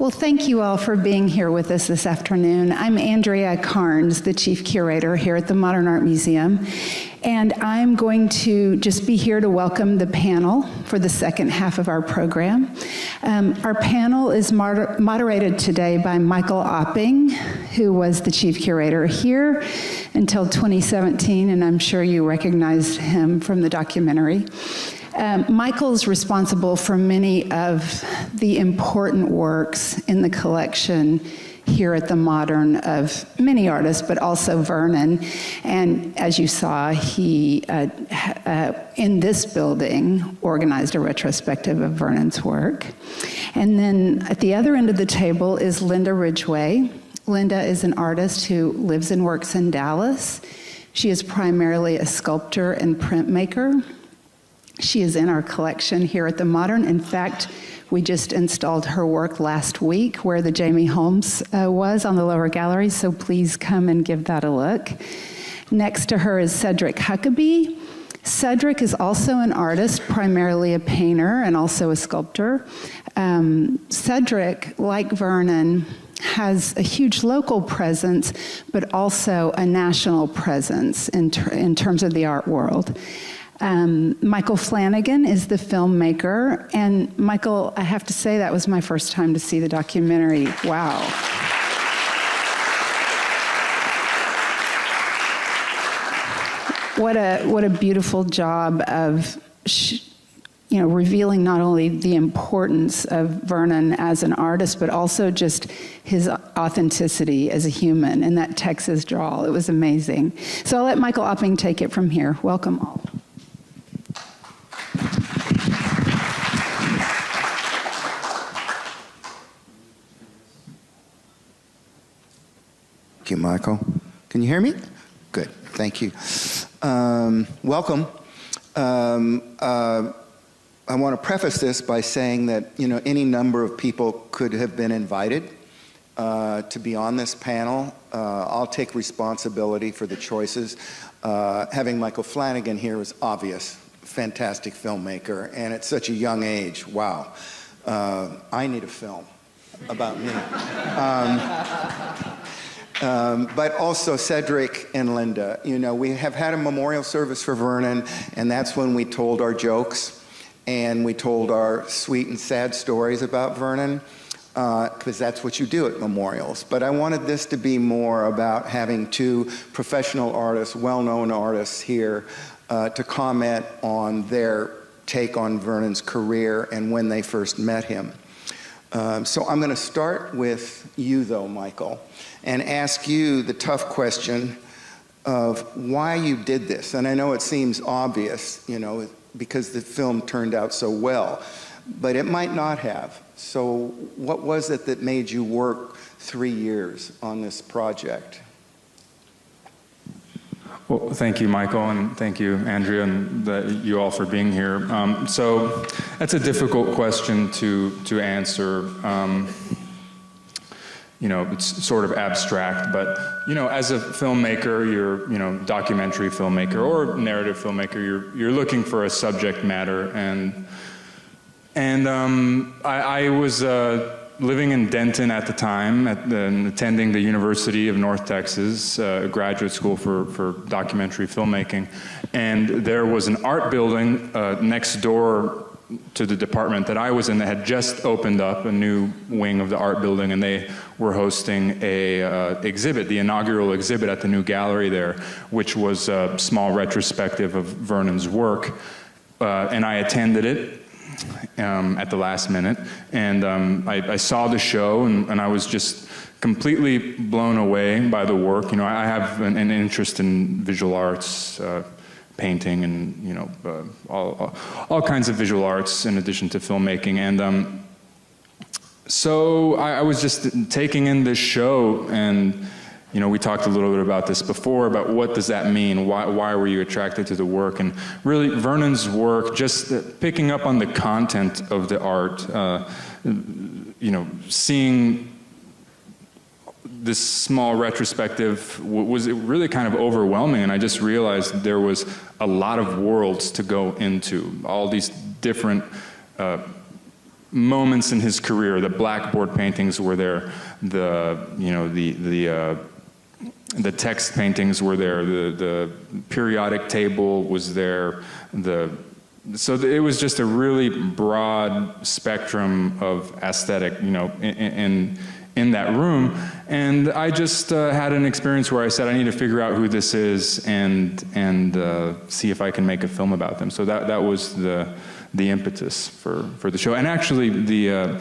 Well, thank you all for being here with us this afternoon. I'm Andrea Carnes, the Chief Curator here at the Modern Art Museum, and I'm going to just be here to welcome the panel for the second half of our program. Our panel is moderated today by Michael Auping, who was the Chief Curator here until 2017, and I'm sure you recognized him from the documentary. Michael's responsible for many of the important works in the collection here at the Modern of many artists, but also Vernon. And as you saw, he, in this building, organized a retrospective of Vernon's work. And then at the other end of the table is Linda Ridgway. Linda is an artist who lives and works in Dallas. She is primarily a sculptor and printmaker. She is in our collection here at the Modern. In fact, we just installed her work last week where the Jamie Holmes was on the lower gallery, so please come and give that a look. Next to her is Sedrick Huckaby. Sedrick is also an artist, primarily a painter and also a sculptor. Sedrick, like Vernon, has a huge local presence, but also a national presence in terms of the art world. Michael Flanagan is the filmmaker, and Michael, I have to say that was my first time to see the documentary. Wow. What a beautiful job of revealing not only the importance of Vernon as an artist, but also just his authenticity as a human and that Texas drawl. It was amazing. So I'll let Michael Auping take it from here. Welcome all. Thank you, Michael. Can you hear me? Good, thank you. Welcome. I want to preface this by saying that any number of people could have been invited to be on this panel. I'll take responsibility for the choices. Having Michael Flanagan here is obvious. Fantastic filmmaker, and at such a young age, wow. I need a film about me. But also Sedrick and Linda. We have had a memorial service for Vernon, and that's when we told our jokes, and we told our sweet and sad stories about Vernon, because that's what you do at memorials. But I wanted this to be more about having two professional artists, well-known artists here, to comment on their take on Vernon's career and when they first met him. So I'm going to start with you, though, Michael, and ask you the tough question of why you did this. And I know it seems obvious, because the film turned out so well, but it might not have. So what was it that made you work 3 years on this project? Well, thank you, Michael, and thank you, Andrea, and you all for being here. So that's a difficult question to answer. It's sort of abstract, but as a filmmaker, you're documentary filmmaker or narrative filmmaker, you're looking for a subject matter, and I was living in Denton at the time, and attending the University of North Texas, a graduate school for documentary filmmaking, and there was an art building next door to the department that I was in that had just opened up, a new wing of the art building, and they were hosting a exhibit, the inaugural exhibit at the new gallery there, which was a small retrospective of Vernon's work, and I attended it at the last minute, and I saw the show, and I was just completely blown away by the work. I have an interest in visual arts, painting, and all kinds of visual arts in addition to filmmaking, and so I was just taking in this show, and we talked a little bit about this before, about what does that mean? Why were you attracted to the work? And really, Vernon's work, just picking up on the content of the art, seeing this small retrospective was really kind of overwhelming, and I just realized there was a lot of worlds to go into, all these different moments in his career. The blackboard paintings were there, the text paintings were there, the periodic table was there, so it was just a really broad spectrum of aesthetic, in that room. And I just had an experience where I said, I need to figure out who this is and see if I can make a film about them. So that was the impetus for the show. And actually, the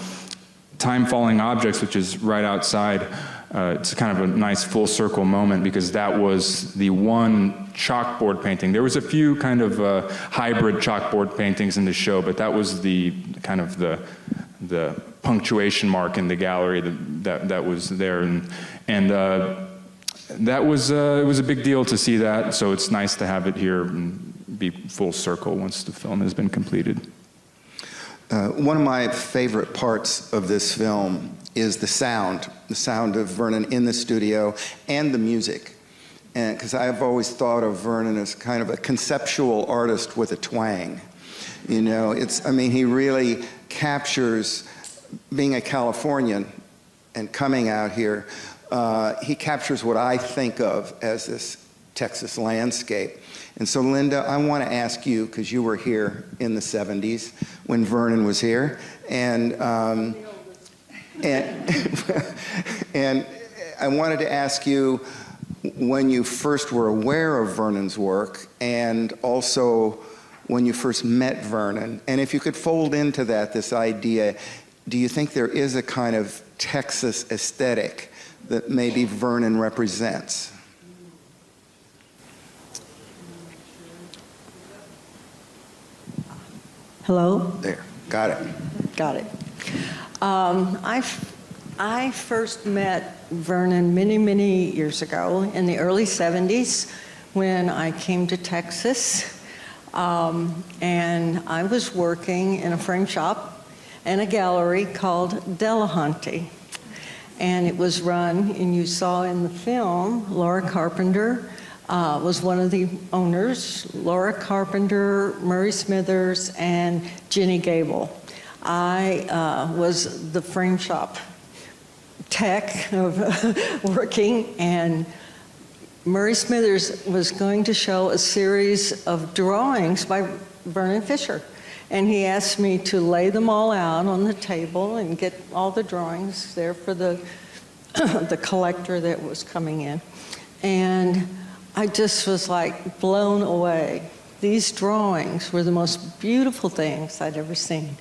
Time Falling Objects, which is right outside, it's kind of a nice full circle moment, because that was the one chalkboard painting. There was a few kind of hybrid chalkboard paintings in the show, but that was the kind of the punctuation mark in the gallery that was there, and that was it was a big deal to see that. So it's nice to have it here and be full circle once the film has been completed. One of my favorite parts of this film is the sound of Vernon in the studio and the music. And because I've always thought of Vernon as kind of a conceptual artist with a twang. He really captures, being a Californian and coming out here, he captures what I think of as this Texas landscape. And so, Linda, I want to ask you, because you were here in the 70s when Vernon was here, and I wanted to ask you when you first were aware of Vernon's work, and also when you first met Vernon, and if you could fold into that this idea, do you think there is a kind of Texas aesthetic that maybe Vernon represents? Hello? There, got it. Got it. I first met Vernon many, many years ago in the early 70s when I came to Texas. And I was working in a frame shop and a gallery called Delahanty. And it was run, and you saw in the film, Laura Carpenter was one of the owners. Laura Carpenter, Murray Smithers, and Jenny Gable. I was the frame shop tech of working, and Murray Smithers was going to show a series of drawings by Vernon Fisher. And he asked me to lay them all out on the table and get all the drawings there for the collector that was coming in. And I just was like blown away. These drawings were the most beautiful things I'd ever seen.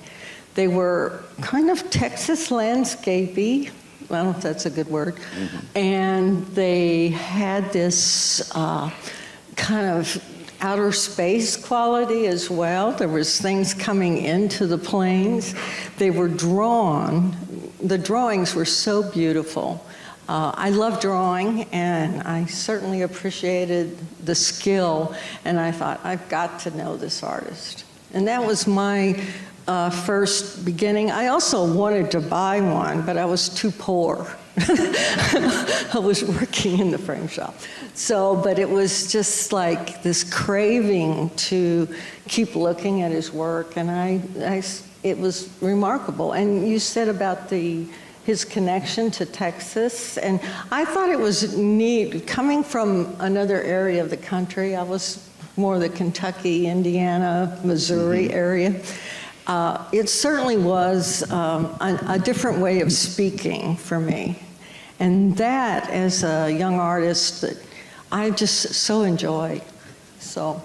They were kind of Texas landscapey. I don't know if that's a good word. Mm-hmm. And they had this kind of outer space quality as well. There was things coming into the planes. They were drawn. The drawings were so beautiful. I love drawing, and I certainly appreciated the skill, and I thought, I've got to know this artist. And that was my first beginning. I also wanted to buy one, but I was too poor. I was working in the frame shop. But it was just like this craving to keep looking at his work, and it was remarkable. And you said about his connection to Texas, and I thought it was neat. Coming from another area of the country, I was more the Kentucky, Indiana, Missouri area. It certainly was a different way of speaking for me. And that, as a young artist, that I just so enjoyed. So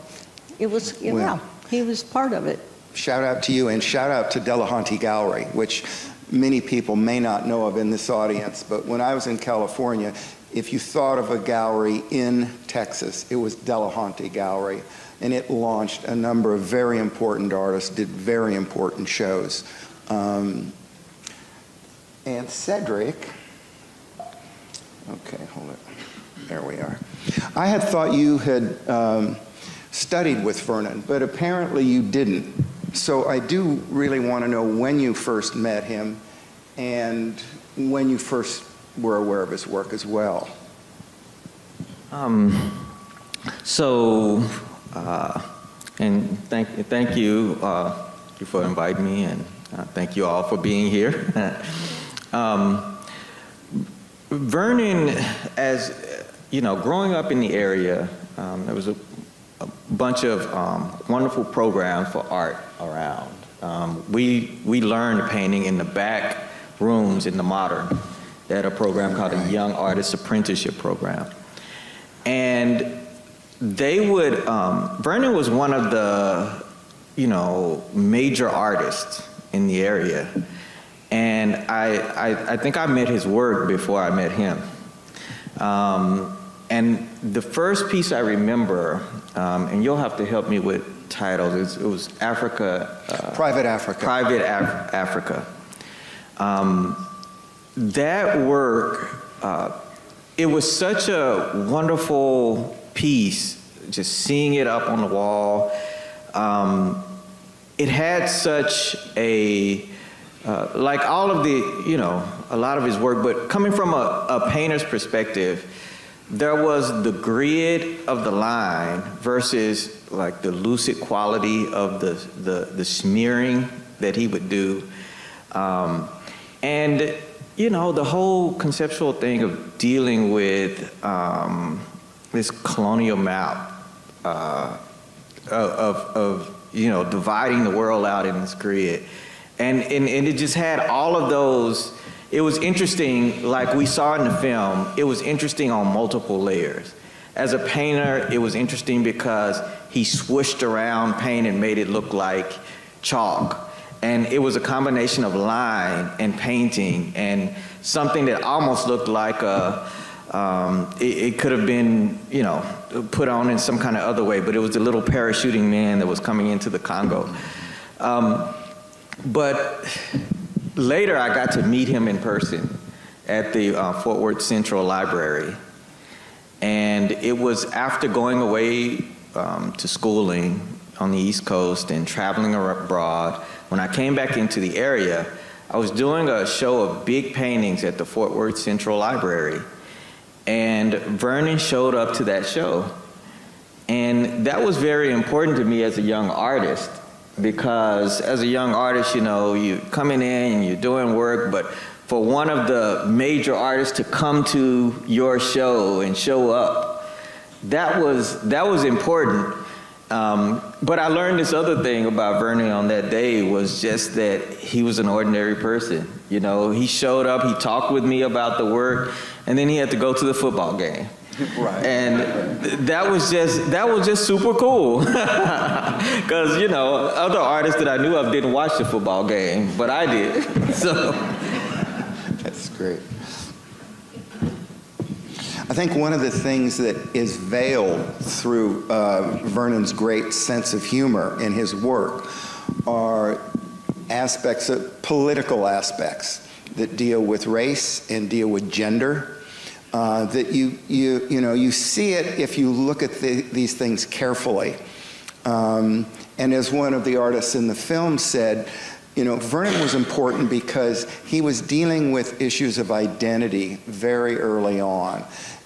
it was, he was part of it. Shout out to you, and shout out to Delahanty Gallery, which many people may not know of in this audience, but when I was in California, if you thought of a gallery in Texas, it was Delahanty Gallery, and it launched a number of very important artists, did very important shows. And Sedrick, okay, hold it, there we are. I had thought you had studied with Vernon, but apparently you didn't. So I do really want to know when you first met him and when you first were aware of his work as well. And thank you for inviting me, and Thank you all for being here. Vernon, as you know, growing up in the area, there was a bunch of wonderful programs for art around. We learned painting in the back rooms in the Modern. They had a program called a Young Artist Apprenticeship Program. And they would, Vernon was one of the, major artists in the area. And I think I met his work before I met him. And the first piece I remember, and you'll have to help me with titles, it was Africa. Private Africa. Private Africa. That work, it was such a wonderful piece, just seeing it up on the wall. It had such a, like all of the, a lot of his work, but coming from a painter's perspective, there was the grid of the line versus like the lucid quality of the smearing that he would do. And, the whole conceptual thing of dealing with this colonial map of dividing the world out in this grid. And it just had all of those. It was interesting, like we saw in the film, it was interesting on multiple layers. As a painter, it was interesting because he swooshed around paint and made it look like chalk. And it was a combination of line and painting and something that almost looked like it could have been, put on in some kind of other way, but it was the little parachuting man that was coming into the Congo. But later I got to meet him in person at the Fort Worth Central Library. And it was after going away to schooling on the East Coast and traveling abroad. When I came back into the area, I was doing a show of big paintings at the Fort Worth Central Library. And Vernon showed up to that show. And that was very important to me as a young artist, because as a young artist, you coming in and you're doing work, but for one of the major artists to come to your show and show up, that was important. But I learned this other thing about Vernon on that day was just that he was an ordinary person. He showed up, he talked with me about the work, and then he had to go to the football game. Right. And that was just super cool. Because, other artists that I knew of didn't watch the football game, but I did. So that's great. I think one of the things that is veiled through Vernon's great sense of humor in his work are aspects of political aspects that deal with race and deal with gender. That you see it if you look at these things carefully. And as one of the artists in the film said, Vernon was important because he was dealing with issues of identity very early on.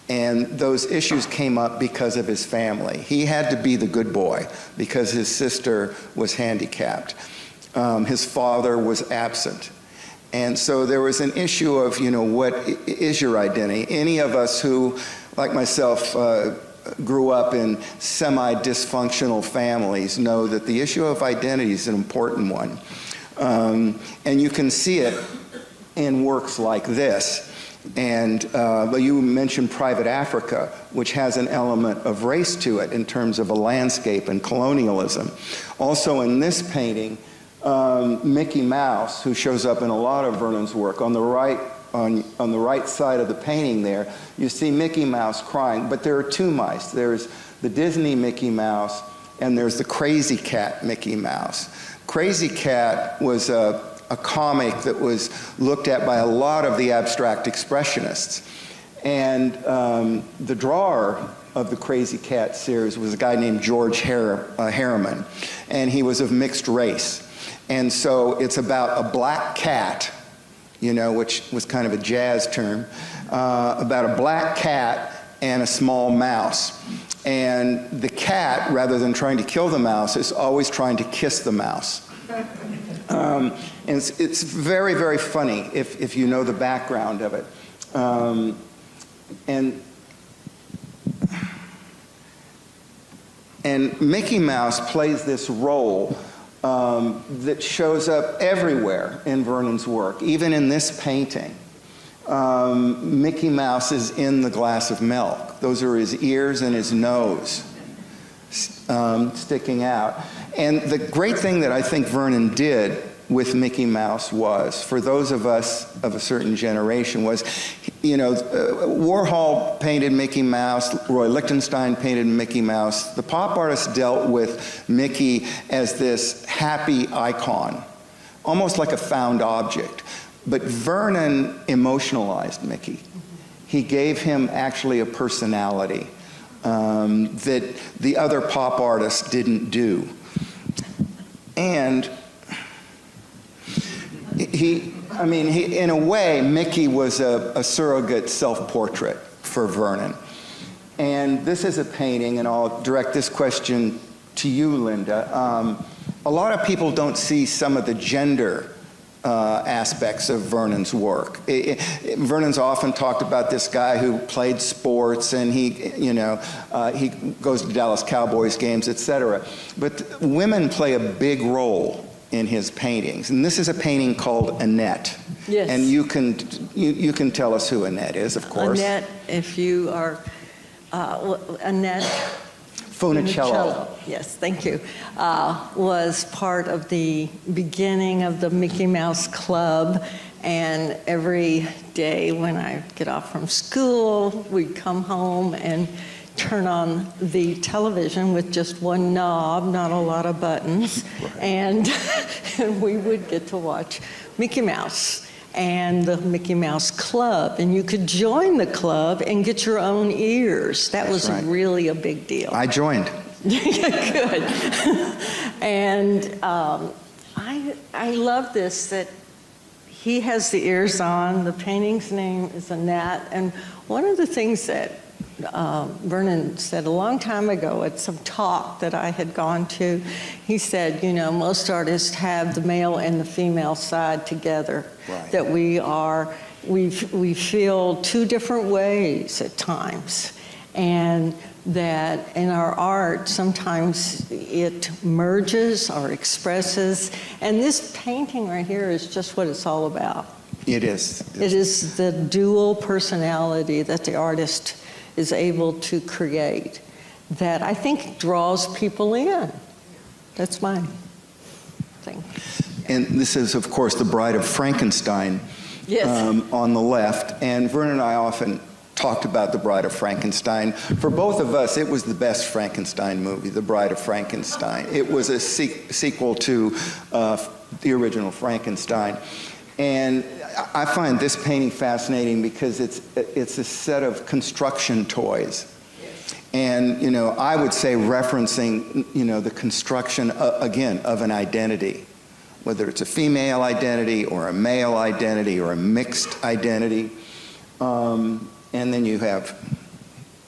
And those issues came up because of his family. He had to be the good boy because his sister was handicapped. His father was absent. And so there was an issue of, what is your identity? Any of us who, like myself, grew up in semi-dysfunctional families know that the issue of identity is an important one. And you can see it in works like this. And you mentioned Private Africa, which has an element of race to it in terms of a landscape and colonialism. Also in this painting, Mickey Mouse, who shows up in a lot of Vernon's work, on the right side of the painting there, you see Mickey Mouse crying, but there are two mice. There's the Disney Mickey Mouse, and there's the Crazy Cat Mickey Mouse. Crazy Cat was a comic that was looked at by a lot of the abstract expressionists. And the drawer of the Crazy Cat series was a guy named George Harriman, and he was of mixed race. And so it's about a black cat, which was kind of a jazz term, about a black cat and a small mouse. And the cat, rather than trying to kill the mouse, is always trying to kiss the mouse. And it's very, very funny if you know the background of it. And Mickey Mouse plays this role that shows up everywhere in Vernon's work, even in this painting. Mickey Mouse is in the glass of milk. Those are his ears and his nose sticking out. And the great thing that I think Vernon did with Mickey Mouse was, for those of us of a certain generation, was, you know, Warhol painted Mickey Mouse, Roy Lichtenstein painted Mickey Mouse. The pop artists dealt with Mickey as this happy icon, almost like a found object. But Vernon emotionalized Mickey. He gave him actually a personality that the other pop artists didn't do. And in a way, Mickey was a surrogate self-portrait for Vernon. And this is a painting, and I'll direct this question to you, Linda. A lot of people don't see some of the gender aspects of Vernon's work. Vernon's often talked about this guy who played sports, and he goes to Dallas Cowboys games, etc. But women play a big role in his paintings, and this is a painting called Annette. Yes. And you can tell us who Annette is, of course. Annette, if you are Annette Funicello. Yes, thank you. Was part of the beginning of the Mickey Mouse Club, and every day when I get off from school, we'd come home and turn on the television with just one knob, not a lot of buttons, right. and we would get to watch Mickey Mouse and the Mickey Mouse Club, and you could join the club and get your own ears. That was right. Really a big deal. I joined. Good. And I love this, that he has the ears on. The painting's name is Annette, and one of the things that Vernon said a long time ago at some talk that I had gone to, he said, you know, most artists have the male and the female side together, right. That we feel two different ways at times, and that in our art sometimes it merges or expresses, and this painting right here is just what it's all about. It is. It is the dual personality that the artist is able to create that I think draws people in. That's my thing. And this is, of course, The Bride of Frankenstein. Yes. On the left. And Vernon and I often talked about The Bride of Frankenstein. For both of us, it was the best Frankenstein movie, The Bride of Frankenstein. It was a sequel to the original Frankenstein. And I find this painting fascinating because it's a set of construction toys. And, you know, I would say referencing, you know, the construction, again, of an identity, whether it's a female identity or a male identity or a mixed identity. And then you have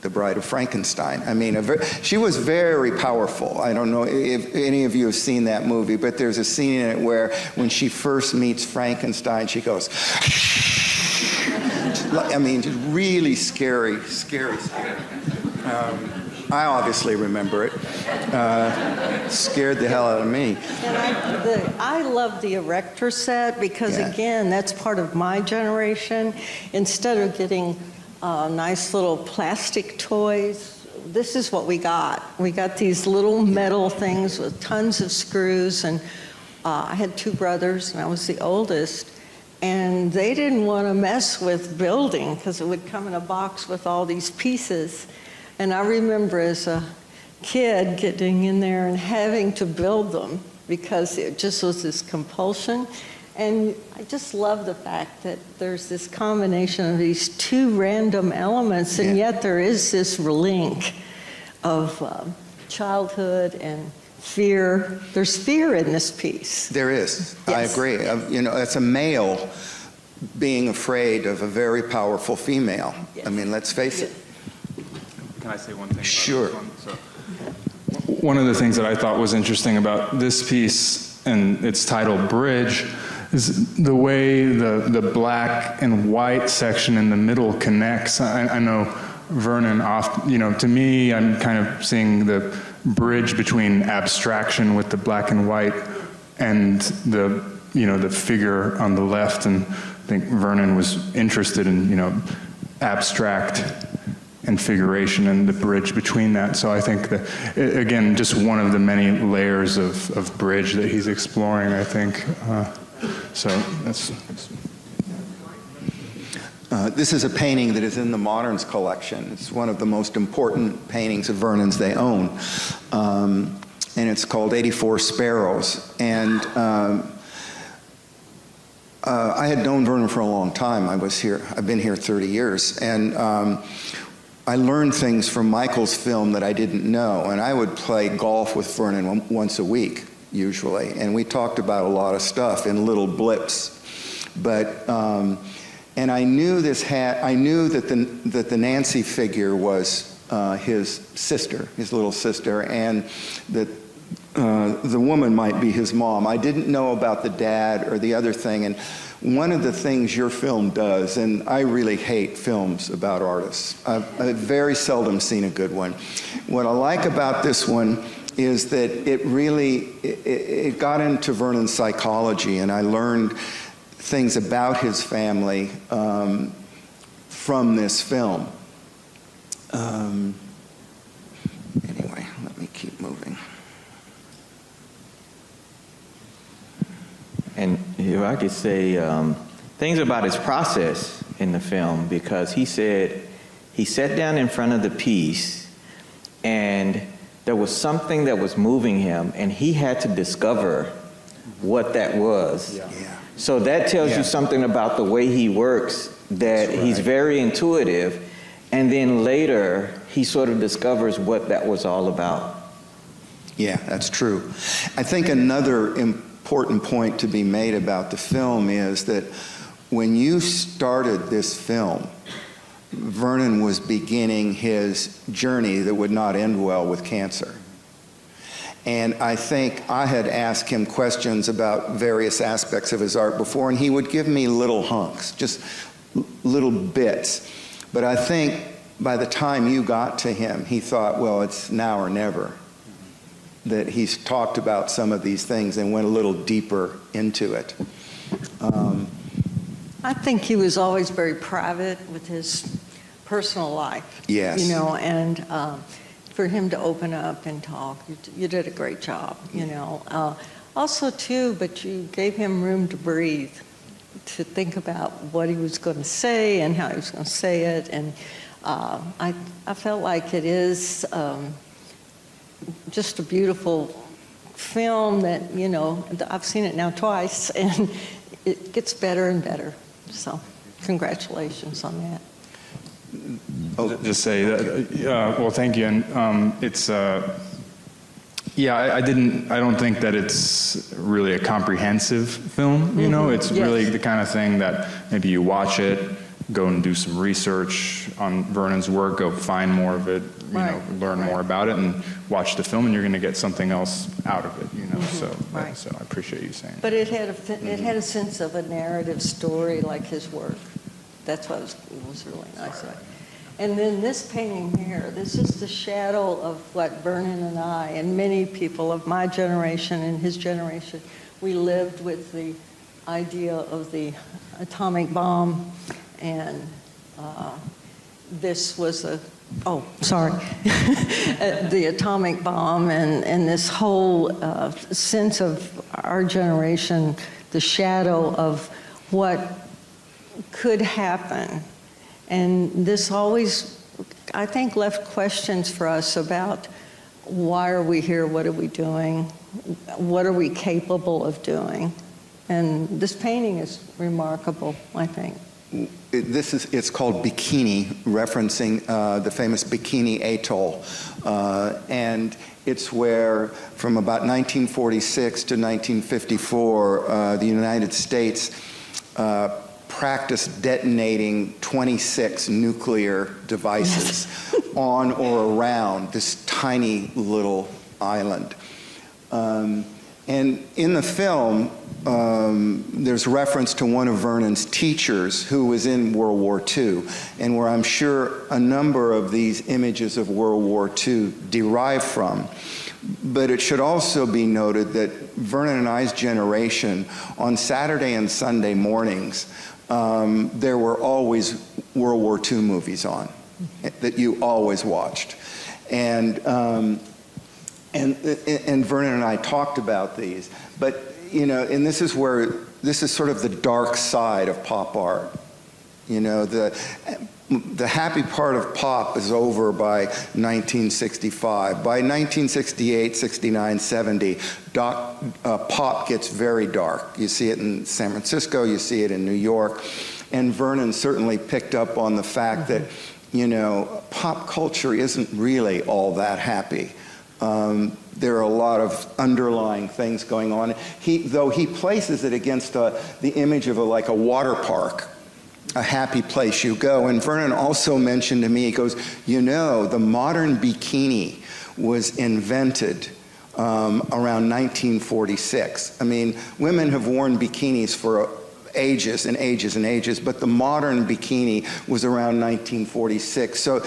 The Bride of Frankenstein. I mean, she was very powerful. I don't know if any of you have seen that movie, but there's a scene in it where when she first meets Frankenstein, she goes, I mean, just really scary. I obviously remember it. Scared the hell out of me. And I love the erector set because, again, that's part of my generation. Instead of getting nice little plastic toys, this is what we got. We got these little metal things with tons of screws, and I had two brothers, and I was the oldest, and they didn't want to mess with building because it would come in a box with all these pieces. And I remember as a kid getting in there and having to build them because it just was this compulsion. And I just love the fact that there's this combination of these two random elements, and yet there is this link of childhood and fear. There's fear in this piece. There is. Yes. I agree. You know, it's a male being afraid of a very powerful female. Yes. I mean, let's face it. Can I say one thing? Sure. One of the things that I thought was interesting about this piece and it's titled Bridge, is the way the black and white section in the middle connects. I know Vernon often, to me, I'm kind of seeing the bridge between abstraction with the black and white and the figure on the left, and I think Vernon was interested in, abstract and figuration and the bridge between that. So I think that, again, just one of the many layers of bridge that he's exploring, I think. So that's... This is a painting that is in the Moderns collection. It's one of the most important paintings of Vernon's they own. And it's called 84 Sparrows. And I had known Vernon for a long time. I've been here 30 years. And I learned things from Michael's film that I didn't know. And I would play golf with Vernon once a week, usually. And we talked about a lot of stuff in little blips. But, and I knew that the Nancy figure was his sister, his little sister, and that the woman might be his mom. I didn't know about the dad or the other thing. And one of the things your film does, and I really hate films about artists. I've very seldom seen a good one. What I like about this one is that it got into Vernon's psychology, and I learned things about his family from this film. Anyway, let me keep moving. And if I could say things about his process in the film, because he said he sat down in front of the piece and there was something that was moving him and he had to discover what that was. Yeah. So that tells you something about the way he works, that he's very intuitive, and then later he sort of discovers what that was all about. Yeah, that's true. I think another important point to be made about the film is that when you started this film, Vernon was beginning his journey that would not end well with cancer. And I think I had asked him questions about various aspects of his art before, and he would give me little hunks, just little bits. But I think by the time you got to him, he thought, well, it's now or never. That he's talked about some of these things and went a little deeper into it. I think he was always very private with his personal life. Yes. And for him to open up and talk, you did a great job, Also, too, but you gave him room to breathe, to think about what he was going to say and how he was going to say it. And I felt like it is just a beautiful film that, I've seen it now twice, and it gets better and better. So congratulations on that. I'll just say that, well, thank you. And it's, I don't think that it's really a comprehensive film, It's really the kind of thing that maybe you watch it, go and do some research on Vernon's work, go find more of it, learn more about it, and watch the film, and you're going to get something else out of it, So I appreciate you saying. But it had a sense of a narrative story like his work. That's what was really nice. And then this painting here, this is the shadow of what Vernon and I and many people of my generation and his generation, we lived with the idea of the atomic bomb, and this was the atomic bomb and this whole sense of our generation, the shadow of what could happen. And this always, I think, left questions for us about why are we here, what are we doing, what are we capable of doing. And this painting is remarkable, I think. It's called Bikini, referencing the famous Bikini Atoll. And it's where, from about 1946 to 1954, the United States practiced detonating 26 nuclear devices on or around this tiny little island. And in the film, there's reference to one of Vernon's teachers who was in World War II, and where I'm sure a number of these images of World War II derive from. But it should also be noted that Vernon and I's generation, on Saturday and Sunday mornings, there were always World War II movies on that you always watched. And Vernon and I talked about these. But, you know, and this is sort of the dark side of pop art. You know, the happy part of pop is over by 1965. By 1968, 69, 70, pop gets very dark. You see it in San Francisco, you see it in New York. And Vernon certainly picked up on the fact that, you know, pop culture isn't really all that happy. There are a lot of underlying things going on. Though he places it against the image of like a water park, a happy place you go. And Vernon also mentioned to me, he goes, you know, the modern bikini was invented around 1946. I mean, women have worn bikinis for ages and ages and ages, but the modern bikini was around 1946. So,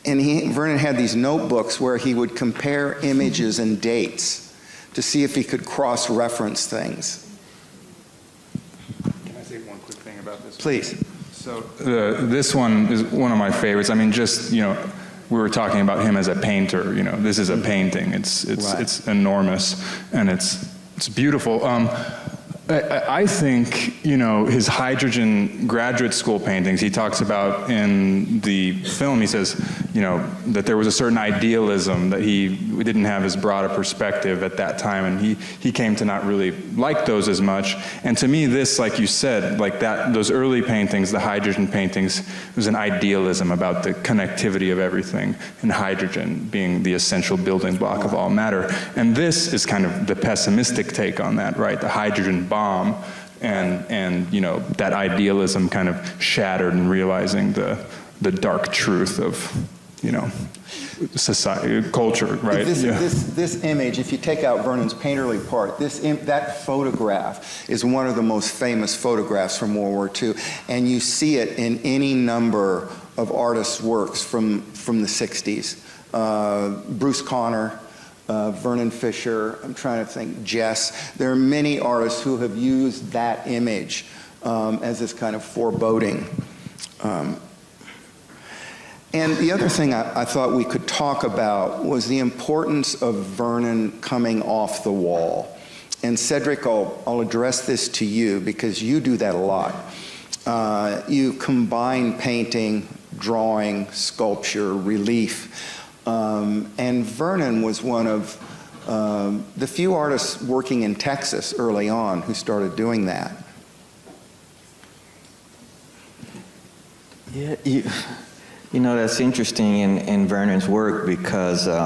and Vernon had these notebooks where he would compare images and dates to see if he could cross-reference things. Can I say one quick thing about this? Please. So this one is one of my favorites. I mean, just, you know, we were talking about him as a painter. You know, this is a painting. It's enormous, and it's beautiful. I think, you know, his hydrogen graduate school paintings, he talks about in the film, he says, you know, that there was a certain idealism, that we didn't have as broad a perspective at that time, and he came to not really like those as much. And to me, this, like you said, like those early paintings, the hydrogen paintings, was an idealism about the connectivity of everything, and hydrogen being the essential building block of all matter. And this is kind of the pessimistic take on that, right? The hydrogen bomb, and you know, that idealism kind of shattered, and realizing the dark truth of, you know, society, culture, right? This image, if you take out Vernon's painterly part, that photograph is one of the most famous photographs from World War II, and you see it in any number of artists' works from the 60s. Bruce Conner, Vernon Fisher, I'm trying to think, Jess. There are many artists who have used that image as this kind of foreboding. And the other thing I thought we could talk about was the importance of Vernon coming off the wall. And Sedrick, I'll address this to you because you do that a lot. You combine painting, drawing, sculpture, relief. And Vernon was one of the few artists working in Texas early on who started doing that. Yeah, you know, that's interesting in Vernon's work because as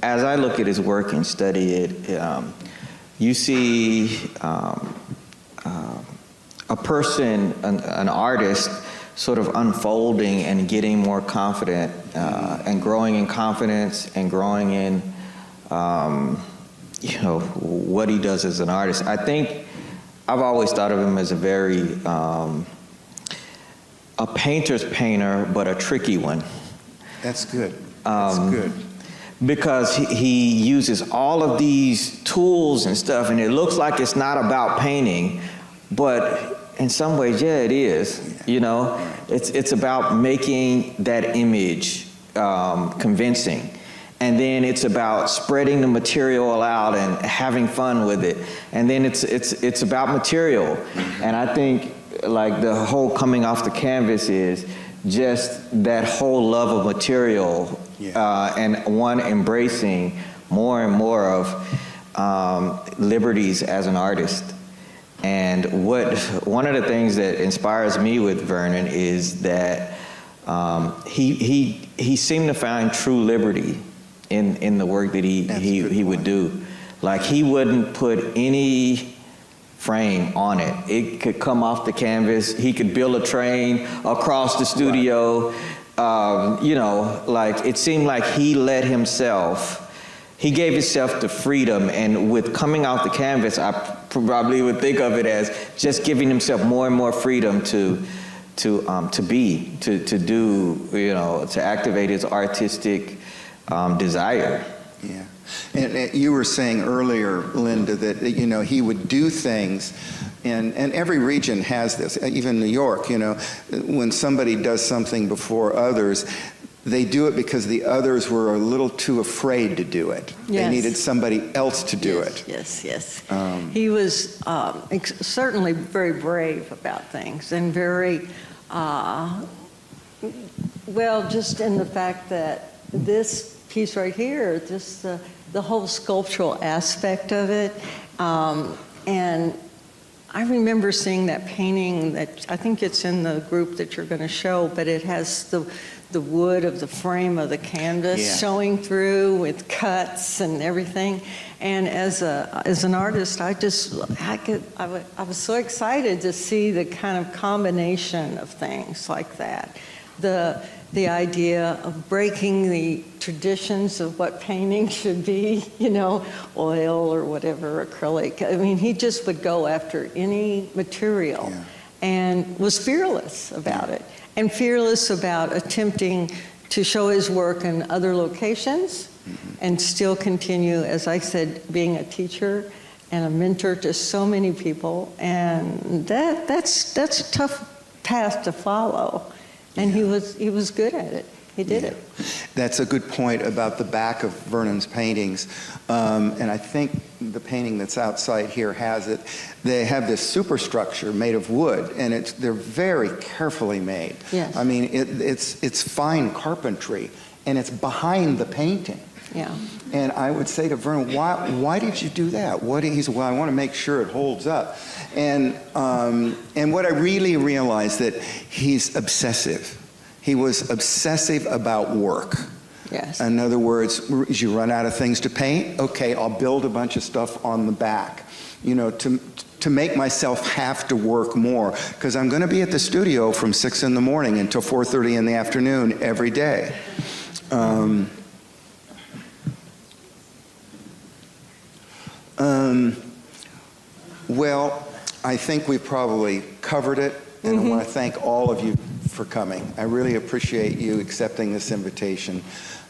I look at his work and study it, you see a person, an artist, sort of unfolding and getting more confident and growing in confidence and growing in, you know, what he does as an artist. I think I've always thought of him as a very, a painter's painter, but a tricky one. That's good. That's good. Because he uses all of these tools and stuff, and it looks like it's not about painting, but in some ways, yeah, it is. You know, it's about making that image convincing, and then it's about spreading the material out and having fun with it, and then it's about material. And I think like the whole coming off the canvas is just that whole love of material, and one embracing more and more of liberties as an artist. And one of the things that inspires me with Vernon is that he seemed to find true liberty in the work that he would do. Like, he wouldn't put any frame on it. It could come off the canvas. He could build a train across the studio. you know, like it seemed like he gave himself the freedom, and with coming out the canvas, I probably would think of it as just giving himself more and more freedom to do, you know, to activate his artistic desire. Yeah. And you were saying earlier, Linda, that, you know, he would do things, and every region has this, even New York, you know, when somebody does something before others, they do it because the others were a little too afraid to do it. Yes. They needed somebody else to do it. Yes, yes. He was certainly very brave about things, and very, well, just in the fact that this piece right here, just the whole sculptural aspect of it, and I remember seeing that painting that, I think it's in the group that you're going to show, but it has the wood of the frame of the canvas showing through with cuts and everything. And as an artist, I was so excited to see the kind of combination of things like that. The idea of breaking the traditions of what painting should be, you know, oil or whatever, acrylic. I mean, he just would go after any material and was fearless about it. And fearless about attempting to show his work in other locations and still continue, as I said, being a teacher and a mentor to so many people. And that's a tough path to follow. And he was good at it. He did it. That's a good point about the back of Vernon's paintings. And I think the painting that's outside here has it. They have this superstructure made of wood, and they're very carefully made. Yes. I mean, it's fine carpentry, and it's behind the painting. Yeah. And I would say to Vernon, why did you do that? He said, well, I want to make sure it holds up. And what I really realized that he's obsessive. He was obsessive about work. Yes. In other words, as you run out of things to paint, okay, I'll build a bunch of stuff on the back, you know, to make myself have to work more, because I'm going to be at the studio from 6 in the morning until 4:30 in the afternoon every day. Well, I think we've probably covered it, and I want to thank all of you for coming. I really appreciate you accepting this invitation,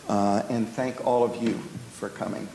and thank all of you for coming.